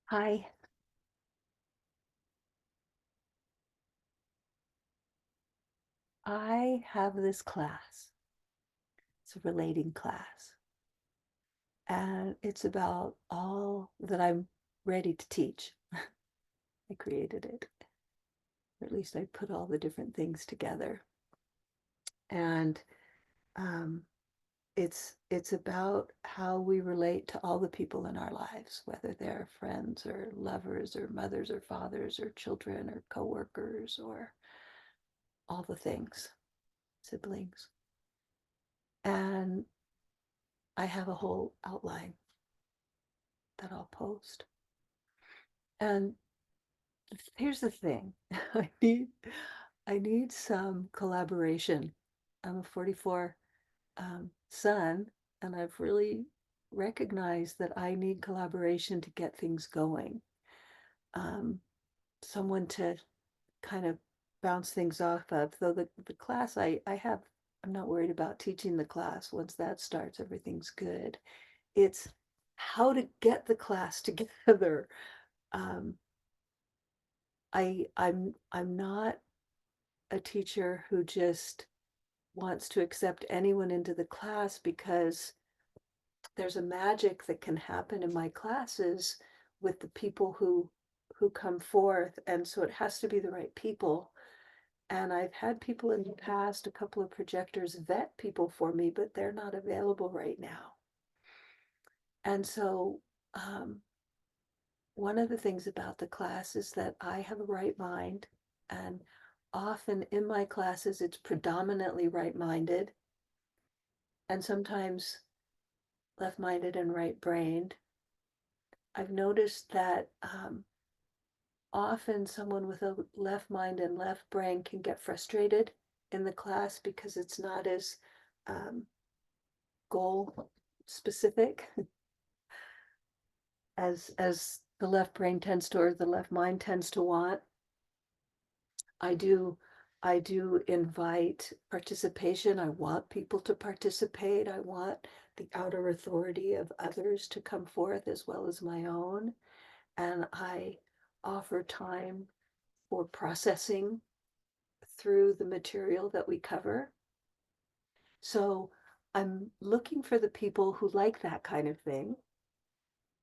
Hi, I have this class. It's a relating class, and it's about all that I'm ready to teach. I created it, or at least I put all the different things together. And um, it's about how we relate to all the people in our lives, whether they're friends or lovers or mothers or fathers or children or coworkers or all the things, siblings. And I have a whole outline that I'll post. And here's the thing. I need some collaboration. I'm a 44 son, and I've really recognized that I need collaboration to get things going. Um, Someone to kind of bounce things off of. Though the class I have, I'm not worried about teaching the class. Once that starts, everything's good. It's how to get the class together. Um, I'm not a teacher who just wants to accept anyone into the class because there's a magic that can happen in my classes with the people who come forth, and so it has to be the right people. And I've had people in the past, a couple of projectors vet people for me, but they're not available right now. And so one of the things about the class is that I have a right mind, and often in my classes it's predominantly right-minded and sometimes left-minded and right-brained. I've noticed that often someone with a left mind and left brain can get frustrated in the class because it's not as um, goal specific as the left brain tends to, or the left mind tends to want. I do I do invite participation. I want people to participate. I want the outer authority of others to come forth as well as my own. And I offer time for processing through the material that we cover. So I'm looking for the people who like that kind of thing.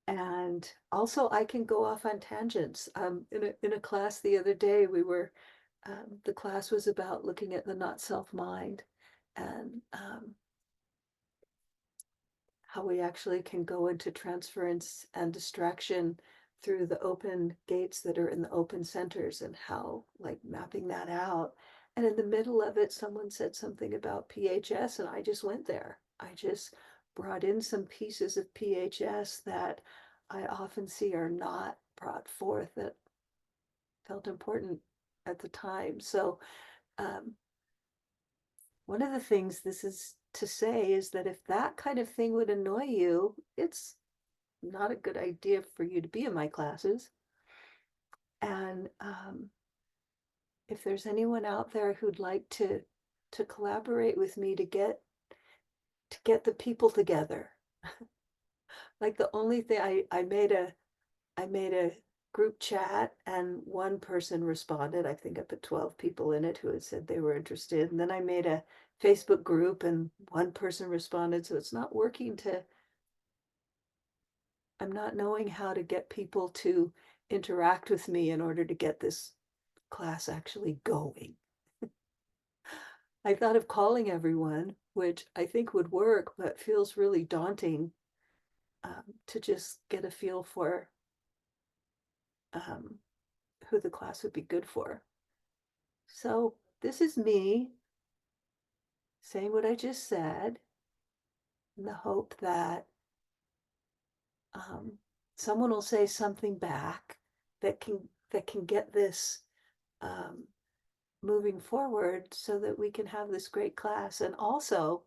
And also, I can go off on tangents. In a class the other day, the class was about looking at the not self mind and how we actually can go into transference and distraction through the open gates that are in the open centers, and how, like, mapping that out. And in the middle of it, someone said something about PHS, and I just went there. I just brought in some pieces of PHS that I often see are not brought forth that felt important at the time. So, um, one of the things this is to say is that if that kind of thing would annoy you, it's not a good idea for you to be in my classes. And if there's anyone out there who'd like to collaborate with me to get the people together, like, the only thing I made a group chat, and one person responded. I think I put 12 people in it who had said they were interested. And then I made a Facebook group, and one person responded. So it's not working to, I'm not knowing how to get people to interact with me in order to get this class actually going. I thought of calling everyone, which I think would work, but feels really daunting, to just get a feel for um, who the class would be good for. So this is me saying what I just said in the hope that um, someone will say something back that can get this um, moving forward so that we can have this great class. And also,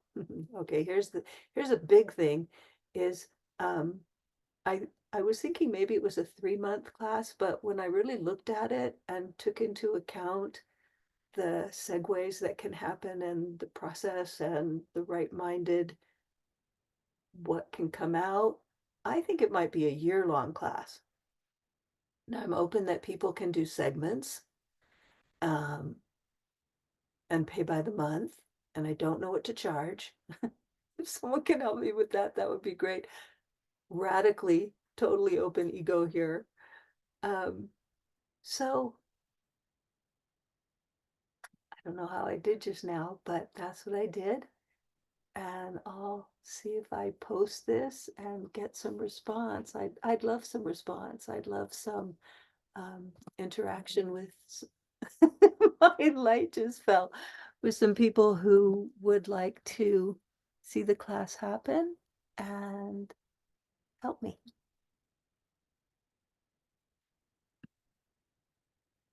okay, here's a big thing is um, I I was thinking maybe it was a 3-month class, but when I really looked at it and took into account the segues that can happen and the process and the right-minded, what can come out, I think it might be a year-long class. Now I'm open that people can do segments um, and pay by the month, and I don't know what to charge. If someone can help me with that, that would be great. Radically, totally open ego here. Um, so I don't know how I did just now, but that's what I did. And I'll see if I post this and get some response. I'd love some response. I'd love some interaction with my light just fell with some people who would like to see the class happen and help me.